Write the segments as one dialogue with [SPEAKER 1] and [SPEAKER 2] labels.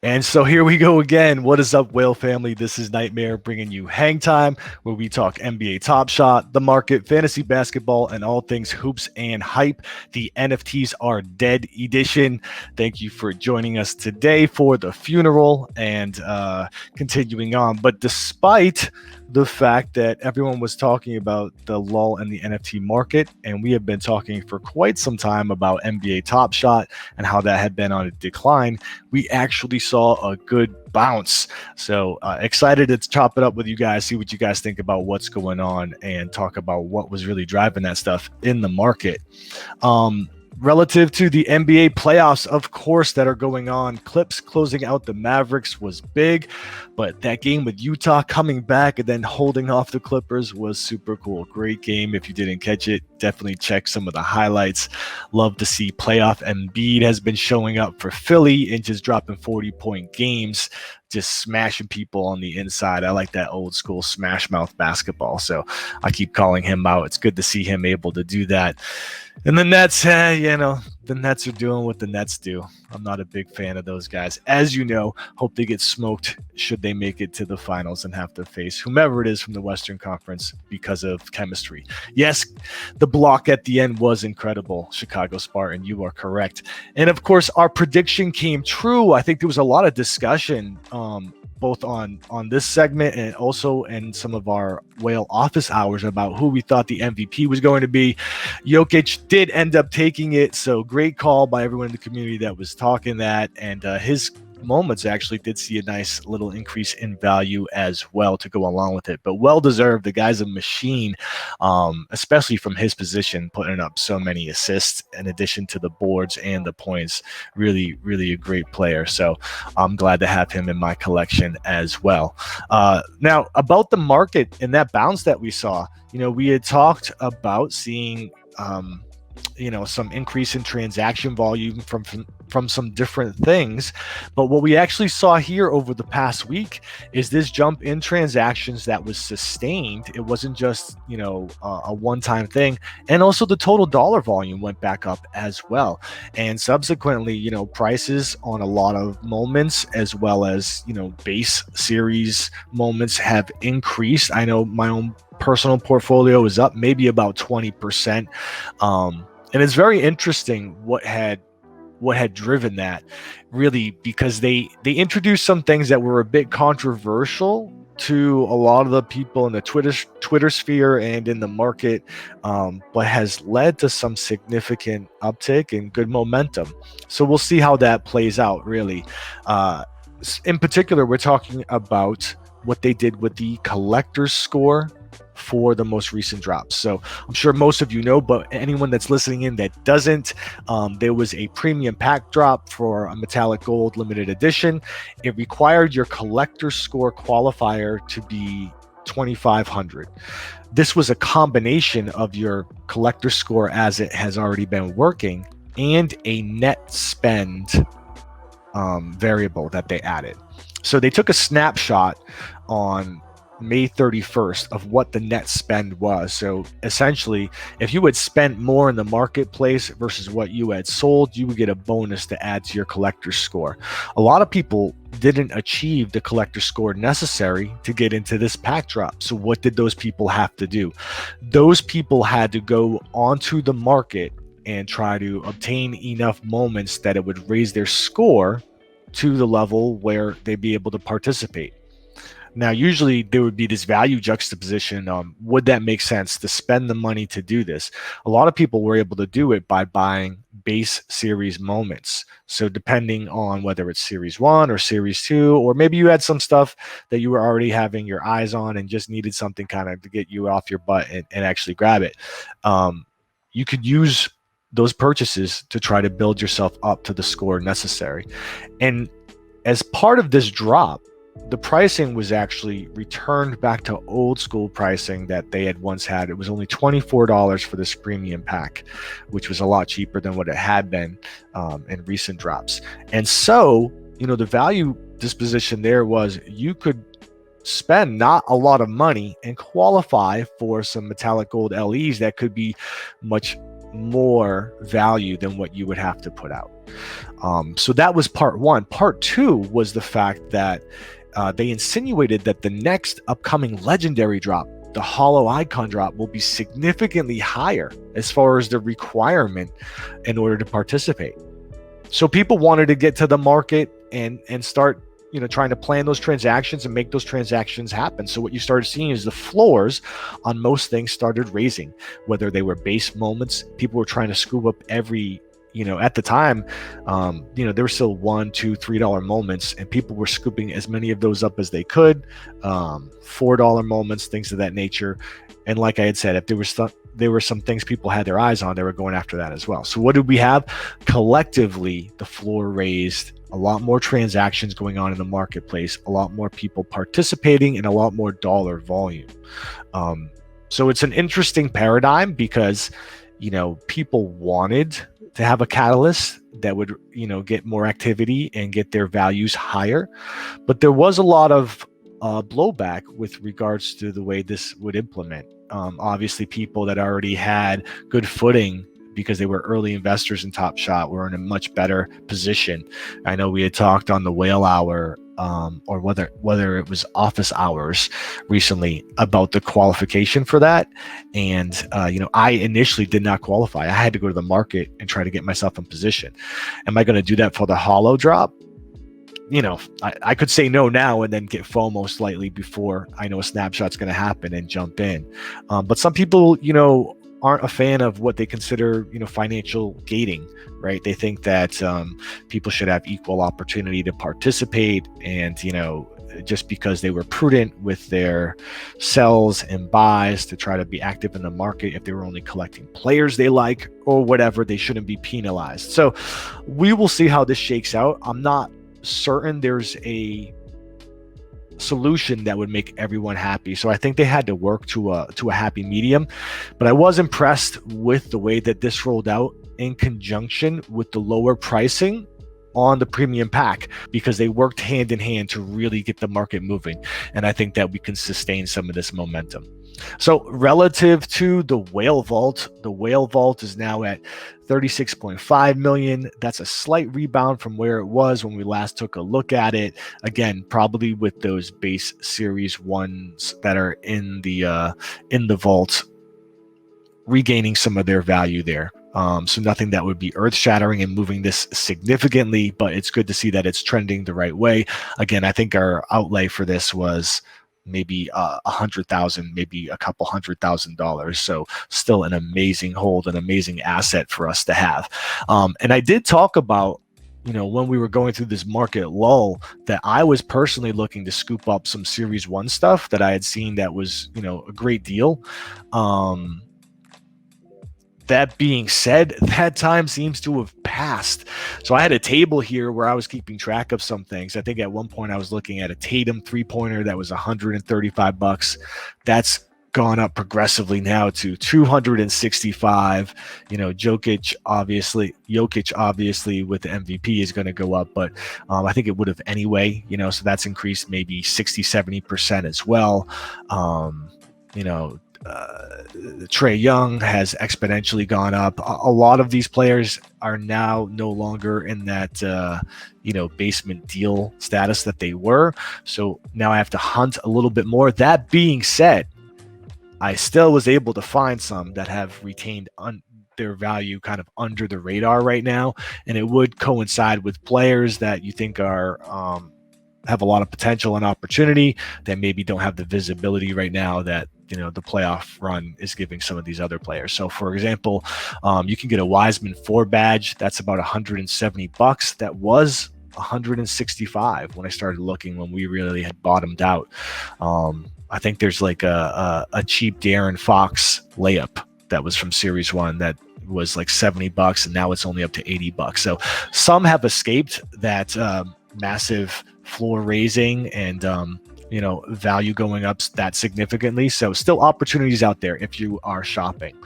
[SPEAKER 1] And so here we go again. What is up, Whale family? This is Nytmare bringing you Hang Time, where we talk NBA Top Shot, the market, fantasy basketball, and all things hoops and hype. The NFTs are dead edition. Thank you for joining us today for the funeral and continuing on. But despite the fact that everyone was talking about the lull in the NFT market, and we have been talking for quite some time about NBA Top Shot and how that had been on a decline, we actually saw a good bounce. So excited to chop it up with you guys, see what you guys think about what's going on, and talk about what was really driving that stuff in the market. Relative to the NBA playoffs, of course, that are going on, Clips closing out the Mavericks was big, but that game with Utah coming back and then holding off the Clippers was super cool. Great game. If you didn't catch it, definitely check some of the highlights. Love to see playoff Embiid has been showing up for Philly and just dropping 40-point games, just smashing people on the inside. I like that old school smash mouth basketball, so I keep calling him out. It's good to see him able to do that. And the Nets, the Nets are doing what the Nets do. I'm not a big fan of those guys. As you know, hope they get smoked should they make it to the finals and have to face whomever it is from the Western Conference because of chemistry. Yes, the block at the end was incredible, Chicago Spartan. You are correct. And of course, our prediction came true. I think there was a lot of discussion both on this segment and also in some of our Whale office hours about who we thought the MVP was going to be. Jokic did end up taking it, so great call by everyone in the community that was talking that, and his moments actually did see a nice little increase in value as well to go along with it, but well deserved. The guy's a machine, especially from his position, putting up so many assists in addition to the boards and the points. Really a great player, so I'm glad to have him in my collection as well. Now about the market and that bounce that we saw, we had talked about seeing some increase in transaction volume from some different things, but what we actually saw here over the past week is this jump in transactions that was sustained. It wasn't just a one-time thing, and also the total dollar volume went back up as well, and subsequently prices on a lot of moments as well as base series moments have increased. I know my own personal portfolio is up maybe about 20%, and it's very interesting what had driven that, really, because they introduced some things that were a bit controversial to a lot of the people in the Twitter sphere and in the market, but has led to some significant uptick and good momentum. So we'll see how that plays out, really. In particular, we're talking about what they did with the collector's score for the most recent drops. So I'm sure most of you know, but anyone that's listening in that doesn't, there was a premium pack drop for a metallic gold limited edition. It required your collector's score qualifier to be 2,500. This was a combination of your collector's score as it has already been working and a net spend variable that they added. So they took a snapshot on May 31st of what the net spend was. So essentially, if you had spent more in the marketplace versus what you had sold, you would get a bonus to add to your collector's score. A lot of people didn't achieve the collector's score necessary to get into this pack drop. So what did those people have to do? Those people had to go onto the market and try to obtain enough moments that it would raise their score to the level where they'd be able to participate. Now, usually there would be this value juxtaposition. Would that make sense to spend the money to do this? A lot of people were able to do it by buying base series moments. So depending on whether it's series 1 or series 2, or maybe you had some stuff that you were already having your eyes on and just needed something kind of to get you off your butt and actually grab it. You could use those purchases to try to build yourself up to the score necessary. And as part of this drop, the pricing was actually returned back to old school pricing that they had once had. It was only $24 for this premium pack, which was a lot cheaper than what it had been in recent drops. And so, the value disposition there was you could spend not a lot of money and qualify for some metallic gold LEs that could be much more value than what you would have to put out. So that was part one. Part two was the fact that they insinuated that the next upcoming legendary drop, the Hollow Icon drop, will be significantly higher as far as the requirement in order to participate. So people wanted to get to the market and start, trying to plan those transactions and make those transactions happen. So what you started seeing is the floors on most things started raising, whether they were base moments. People were trying to scoop up every, at the time, there were still $1, $2, $3 moments, and people were scooping as many of those up as they could. $4 moments, things of that nature. And like I had said, if there were some things people had their eyes on, they were going after that as well. So what did we have? Collectively, the floor raised, a lot more transactions going on in the marketplace, a lot more people participating, and a lot more dollar volume. So it's an interesting paradigm because, people wanted to have a catalyst that would, get more activity and get their values higher. But there was a lot of blowback with regards to the way this would implement. Obviously, people that already had good footing because they were early investors in Top Shot were in a much better position. I know we had talked on the Whale Hour, or whether it was Office Hours recently, about the qualification for that. And I initially did not qualify. I had to go to the market and try to get myself in position. Am I going to do that for the hollow drop? I could say no now and then get FOMO slightly before I know a snapshot's going to happen and jump in. But some people, aren't a fan of what they consider, financial gating, right? They think that people should have equal opportunity to participate, and, just because they were prudent with their sells and buys to try to be active in the market, if they were only collecting players they like or whatever, they shouldn't be penalized. So we will see how this shakes out. I'm not certain there's a solution that would make everyone happy. So I think they had to work to a happy medium. But I was impressed with the way that this rolled out in conjunction with the lower pricing on the premium pack, because they worked hand in hand to really get the market moving. And I think that we can sustain some of this momentum. So relative to the Whale Vault is now at 36.5 million. That's a slight rebound from where it was when we last took a look at it. Again, probably with those base series ones that are in the vault regaining some of their value there. So nothing that would be earth-shattering and moving this significantly, but it's good to see that it's trending the right way. Again, I think our outlay for this was maybe $100,000, maybe a couple $100,000. So still an amazing hold, an amazing asset for us to have. And I did talk about, when we were going through this market lull, that I was personally looking to scoop up some Series 1 stuff that I had seen that was, a great deal. That being said, that time seems to have passed. So I had a table here where I was keeping track of some things. I think at one point I was looking at a Tatum 3-pointer that was $135. That's gone up progressively now to $265. Jokic obviously with the MVP is going to go up, but I think it would have anyway, so that's increased maybe 60-70% as well. Trae Young has exponentially gone up. A lot of these players are now no longer in that basement deal status that they were. So now I have to hunt a little bit more. That being said, I still was able to find some that have retained their value kind of under the radar right now, and it would coincide with players that you think are have a lot of potential and opportunity that maybe don't have the visibility right now that the playoff run is giving some of these other players. So for example, you can get a Wiseman 4 badge. That's about $170. That was $165 when I started looking, when we really had bottomed out. I think there's like a cheap De'Aaron Fox layup that was from Series 1 that was like $70, and now it's only up to $80. So some have escaped that massive floor raising and value going up that significantly. So still opportunities out there if you are shopping.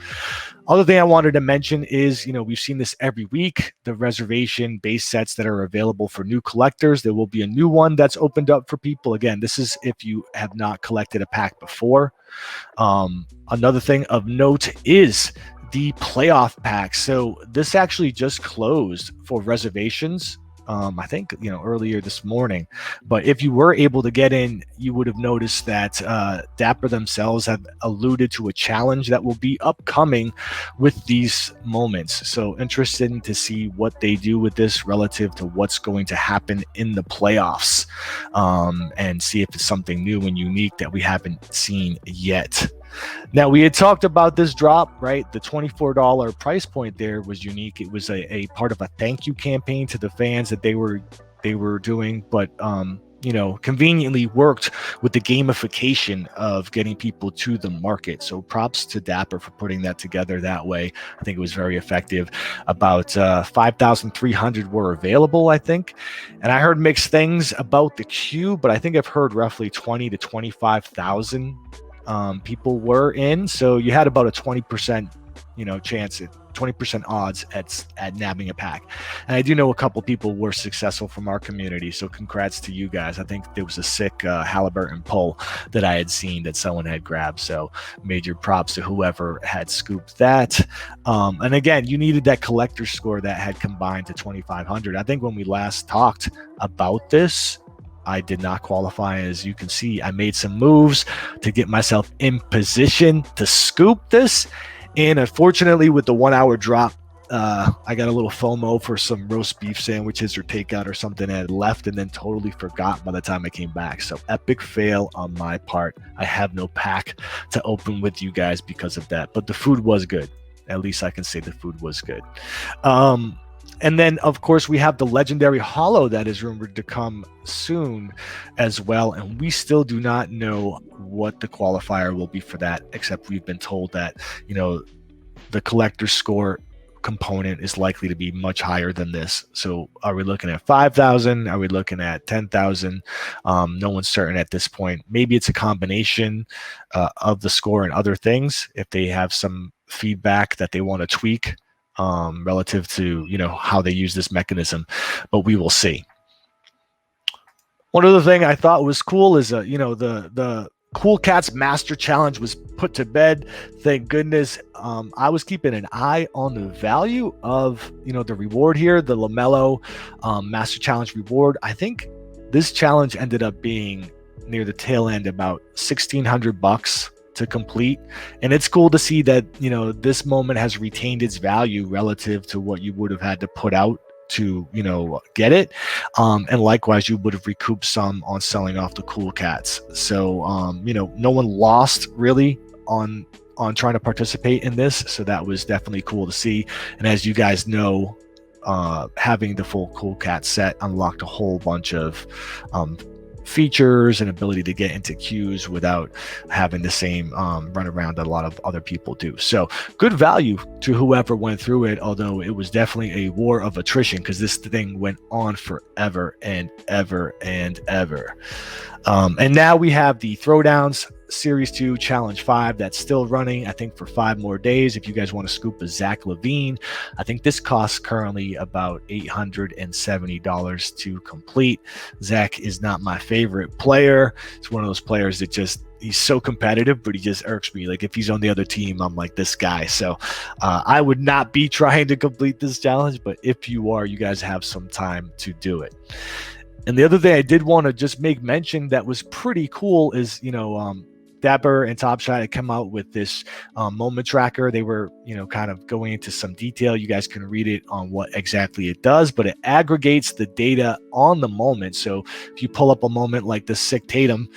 [SPEAKER 1] Other thing I wanted to mention is, we've seen this every week, the Reservation base sets that are available for new collectors. There will be a new one that's opened up for people. Again, this is if you have not collected a pack before. Another thing of note is the playoff pack. So this actually just closed for reservations. I think, earlier this morning. But if you were able to get in, you would have noticed that Dapper themselves have alluded to a challenge that will be upcoming with these moments. So interested to see what they do with this relative to what's going to happen in the playoffs, and see if it's something new and unique that we haven't seen yet. Now, we had talked about this drop, right? The $24 price point there was unique. It was a part of a thank you campaign to the fans that they were doing, but conveniently worked with the gamification of getting people to the market. So props to Dapper for putting that together that way. I think it was very effective. About 5,300 were available, I think. And I heard mixed things about the queue, but I think I've heard roughly 20 to 25,000 people were in. So you had about a 20% chance at 20% odds at nabbing a pack. And I do know a couple people were successful from our community, so congrats to you guys. I think there was a sick Halliburton pull that I had seen that someone had grabbed, so major props to whoever had scooped that. And again, you needed that collector score that had combined to 2,500. I think when we last talked about this, I did not qualify. As you can see, I made some moves to get myself in position to scoop this. And unfortunately, with the 1 hour drop, I got a little FOMO for some roast beef sandwiches or takeout or something I had left, and then totally forgot by the time I came back. So epic fail on my part. I have no pack to open with you guys because of that. But the food was good. At least I can say the food was good. And then, of course, we have the legendary holo that is rumored to come soon as well. And we still do not know what the qualifier will be for that, except we've been told that, the collector score component is likely to be much higher than this. So are we looking at 5,000? Are we looking at 10,000? No one's certain at this point. Maybe it's a combination of the score and other things if they have some feedback that they want to tweak relative to how they use this mechanism, but we will see. One other thing I thought was cool is the Cool Cats Master Challenge was put to bed. Thank goodness. I was keeping an eye on the value of the reward here, the LaMelo Master Challenge reward. I think this challenge ended up being near the tail end about $1,600 to complete, and it's cool to see that this moment has retained its value relative to what you would have had to put out to get it, and likewise you would have recouped some on selling off the Cool Cats. So no one lost really on trying to participate in this, so that was definitely cool to see. And as you guys know, having the full Cool Cat set unlocked a whole bunch of features and ability to get into queues without having the same run around that a lot of other people do. So good value to whoever went through it, although it was definitely a war of attrition because this thing went on forever and ever and ever. And now we have the Throwdowns Series 2 Challenge 5 that's still running, I think, for 5 more days. If you guys want to scoop a Zach LaVine, I think this costs currently about $870 to complete. Zach is not my favorite player. It's one of those players that he's so competitive, but he just irks me. Like if he's on the other team, I'm like this guy. So I would not be trying to complete this challenge, but if you are, you guys have some time to do it. And the other thing I did want to just make mention that was pretty cool is, Dapper and Top Shot had come out with this moment tracker. They were, kind of going into some detail. You guys can read it on what exactly it does, but it aggregates the data on the moment. So if you pull up a moment like the sick Tatum,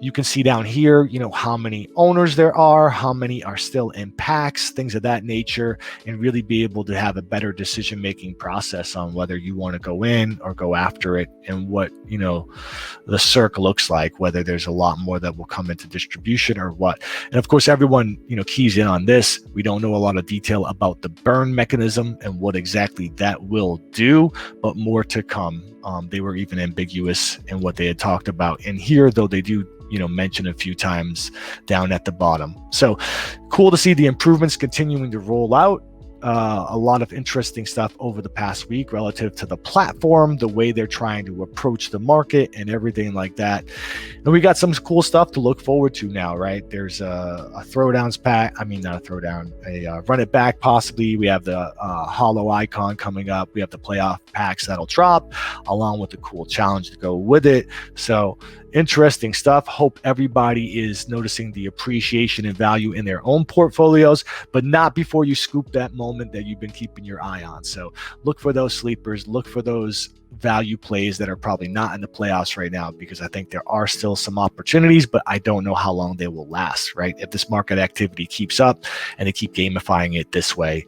[SPEAKER 1] you can see down here, how many owners there are, how many are still in packs, things of that nature, and really be able to have a better decision-making process on whether you want to go in or go after it and what, the circ looks like, whether there's a lot more that will come into distribution or what. And of course, everyone, keys in on this. We don't know a lot of detail about the burn mechanism and what exactly that will do, but more to come. They were even ambiguous in what they had talked about in here, though they do mention a few times down at the bottom. So cool to see the improvements continuing to roll out. a lot of interesting stuff over the past week relative to the platform, the way they're trying to approach the market, and everything like that. And we got some cool stuff to look forward to now, right? There's a Throwdowns pack. I mean, not a Throwdown, a Run It Back possibly. We have the Hollow Icon coming up. We have the playoff packs that'll drop, along with the cool challenge to go with it. So interesting stuff. Hope everybody is noticing the appreciation and value in their own portfolios, but not before you scoop that moment that you've been keeping your eye on. So look for those sleepers, look for those value plays that are probably not in the playoffs right now, because I think there are still some opportunities, but I don't know how long they will last, right? If this market activity keeps up and they keep gamifying it this way,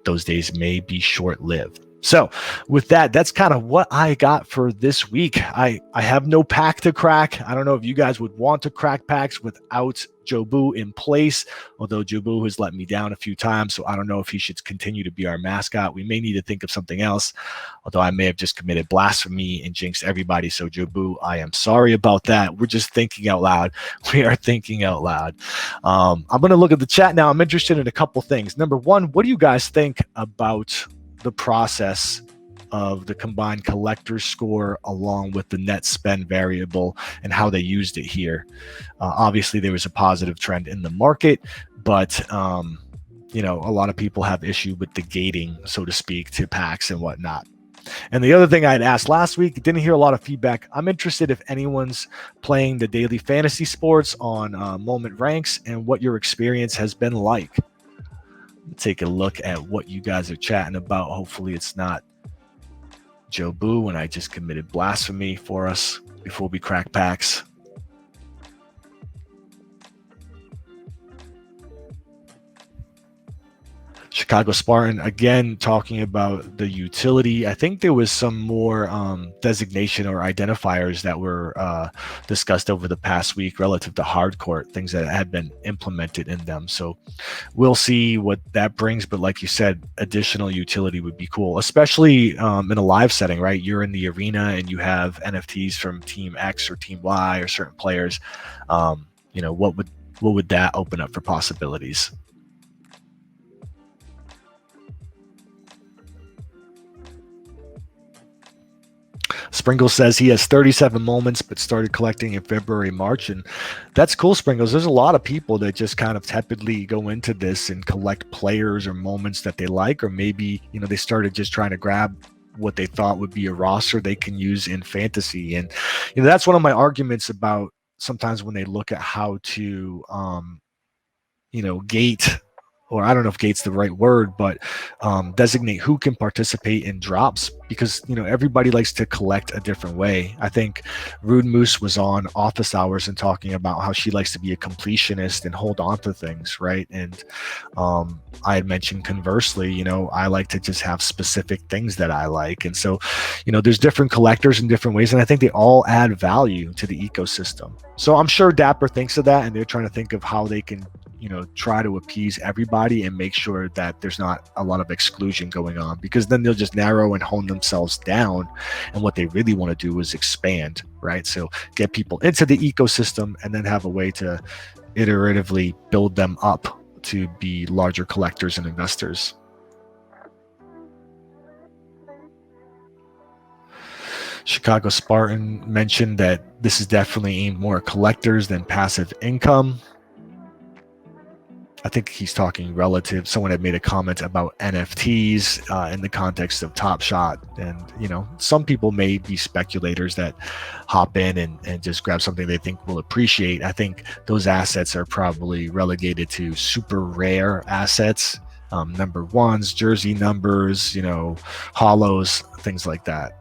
[SPEAKER 1] those days may be short-lived. So with that, that's kind of what I got for this week. I have no pack to crack. I don't know if you guys would want to crack packs without Jobu in place, although Jobu has let me down a few times, so I don't know if he should continue to be our mascot. We may need to think of something else, although I may have just committed blasphemy and jinxed everybody. So Jobu, I am sorry about that. We're just thinking out loud. We are thinking out loud. I'm going to look at the chat now. I'm interested in a couple things. Number one, what do you guys think about the process of the combined collector's score along with the net spend variable and how they used it here? Obviously, there was a positive trend in the market, but a lot of people have issue with the gating, so to speak, to packs and whatnot. And the other thing I had asked last week, didn't hear a lot of feedback. I'm interested if anyone's playing the daily fantasy sports on Moment Ranks and what your experience has been like. Take a look at what you guys are chatting about. Hopefully it's not Jobu and I just committed blasphemy for us before we crack packs. Chicago Spartan, again, talking about the utility. I think there was some more designation or identifiers that were discussed over the past week relative to hardcourt, things that had been implemented in them. So we'll see what that brings. But like you said, additional utility would be cool, especially in a live setting, right? You're in the arena and you have NFTs from Team X or Team Y or certain players. What would that open up for possibilities? Sprinkle says he has 37 moments, but started collecting in February, March. And that's cool, Sprinkles. There's a lot of people that just kind of tepidly go into this and collect players or moments that they like, or maybe, they started just trying to grab what they thought would be a roster they can use in fantasy. And, that's one of my arguments about sometimes when they look at how to, gate, or I don't know if gate's the right word, but designate who can participate in drops, because everybody likes to collect a different way. I think Rude Moose was on Office Hours and talking about how she likes to be a completionist and hold on to things, right? And I had mentioned conversely, I like to just have specific things that I like. And so, there's different collectors in different ways, and I think they all add value to the ecosystem. So I'm sure Dapper thinks of that, and they're trying to think of how they can try to appease everybody and make sure that there's not a lot of exclusion going on, because then they'll just narrow and hone themselves down. And what they really want to do is expand, right? So get people into the ecosystem and then have a way to iteratively build them up to be larger collectors and investors. Chicago Spartan mentioned that this is definitely aimed more at collectors than passive income. I think he's talking relative. Someone had made a comment about NFTs in the context of Top Shot. And, some people may be speculators that hop in and just grab something they think will appreciate. I think those assets are probably relegated to super rare assets, number ones, jersey numbers, hollows, things like that.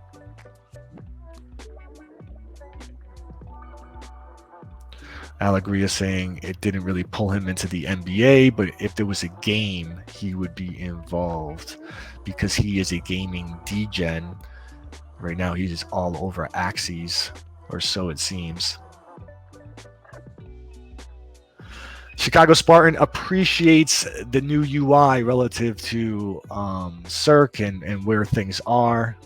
[SPEAKER 1] Allegria saying it didn't really pull him into the NBA, but if there was a game, he would be involved because he is a gaming degen. Right now, he's just all over Axes, or so it seems. Chicago Spartan appreciates the new UI relative to Cirque and where things are.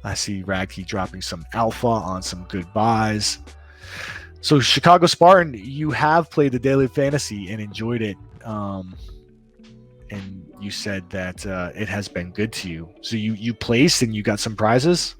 [SPEAKER 1] I see Ragkey dropping some alpha on some good buys. So Chicago Spartan, you have played the daily fantasy and enjoyed it. and you said that it has been good to you. So you placed and you got some prizes.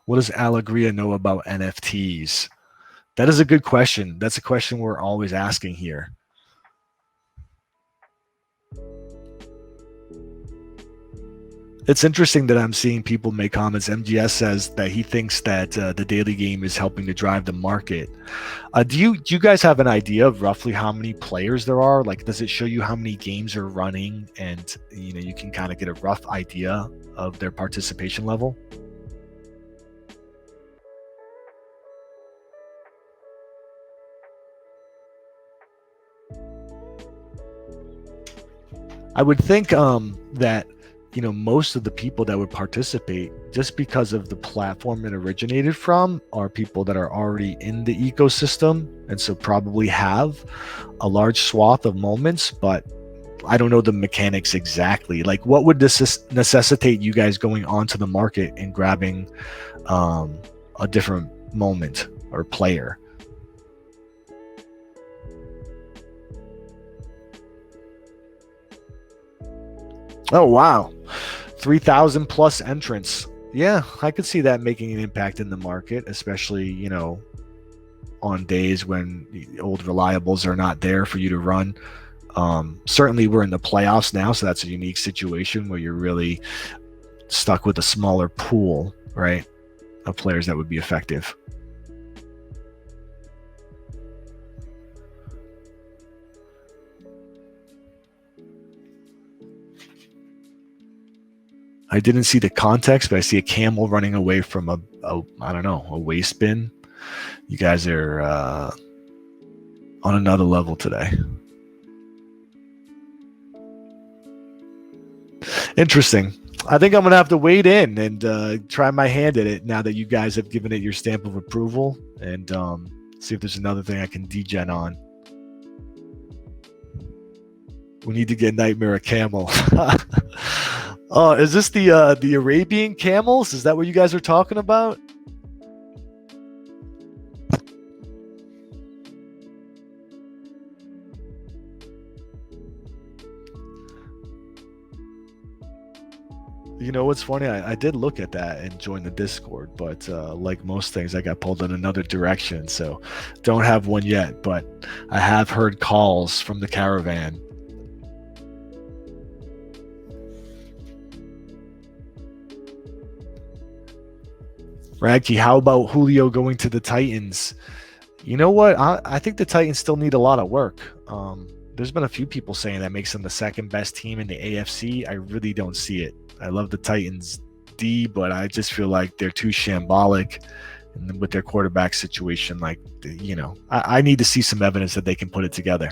[SPEAKER 1] What does Alegria know about NFTs? That is a good question. That's a question we're always asking here. It's interesting that I'm seeing people make comments. MGS says that he thinks that the daily game is helping to drive the market. Do you guys have an idea of roughly how many players there are? Like, does it show you how many games are running, and you can kind of get a rough idea of their participation level? I would think that most of the people that would participate, just because of the platform it originated from, are people that are already in the ecosystem, and so probably have a large swath of moments. But I don't know the mechanics exactly. Like, what would this necessitate you guys going onto the market and grabbing a different moment or player? Oh wow, 3,000 plus entrants. Yeah, I could see that making an impact in the market, especially on days when the old reliables are not there for you to run. Certainly, we're in the playoffs now, so that's a unique situation where you're really stuck with a smaller pool, right, of players that would be effective. I didn't see the context, but I see a camel running away from a I don't know, a waste bin. You guys are on another level today. Interesting. I think I'm gonna have to wade in and try my hand at it now that you guys have given it your stamp of approval, and see if there's another thing I can degen on. We need to get Nytmare a camel. Oh, is this the Arabian camels? Is that what you guys are talking about? You know what's funny? I did look at that and join the Discord, but like most things, I got pulled in another direction. So don't have one yet, but I have heard calls from the caravan. Radke, how about Julio going to the Titans? You know what? I think the Titans still need a lot of work. There's been a few people saying that makes them the second best team in the AFC. I really don't see it. I love the Titans D, but I just feel like they're too shambolic, and with their quarterback situation. Like, I need to see some evidence that they can put it together.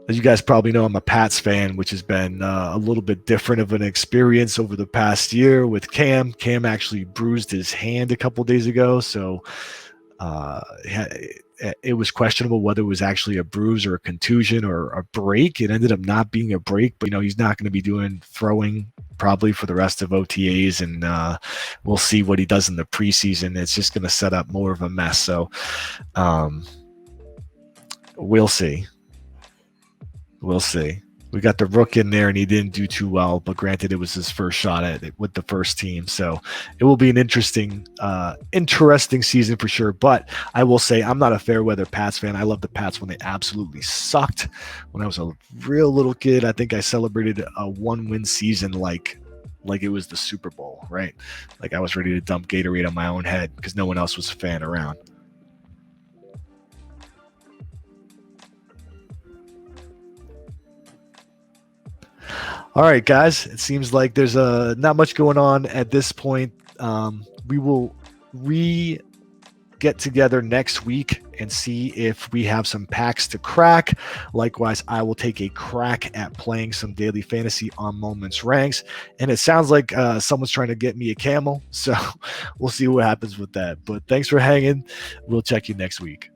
[SPEAKER 1] As you guys probably know, I'm a Pats fan, which has been a little bit different of an experience over the past year with Cam. Cam actually bruised his hand a couple days ago, so uh, it was questionable whether it was actually a bruise or a contusion or a break. It ended up not being a break, but he's not going to be doing throwing probably for the rest of OTAs, and we'll see what he does in the preseason. It's just going to set up more of a mess. So um, we'll see. We'll see. We got the Rook in there, and he didn't do too well. But granted, it was his first shot at it with the first team, so it will be an interesting season for sure. But I will say, I'm not a fair weather Pats fan. I love the Pats when they absolutely sucked. When I was a real little kid, I think I celebrated a one-win season like it was the Super Bowl, right? Like I was ready to dump Gatorade on my own head because no one else was a fan around. All right, guys. It seems like there's not much going on at this point. We will re get together next week and see if we have some packs to crack. Likewise, I will take a crack at playing some daily fantasy on Moments Ranks. And it sounds like someone's trying to get me a Camel. So we'll see what happens with that. But thanks for hanging. We'll check you next week.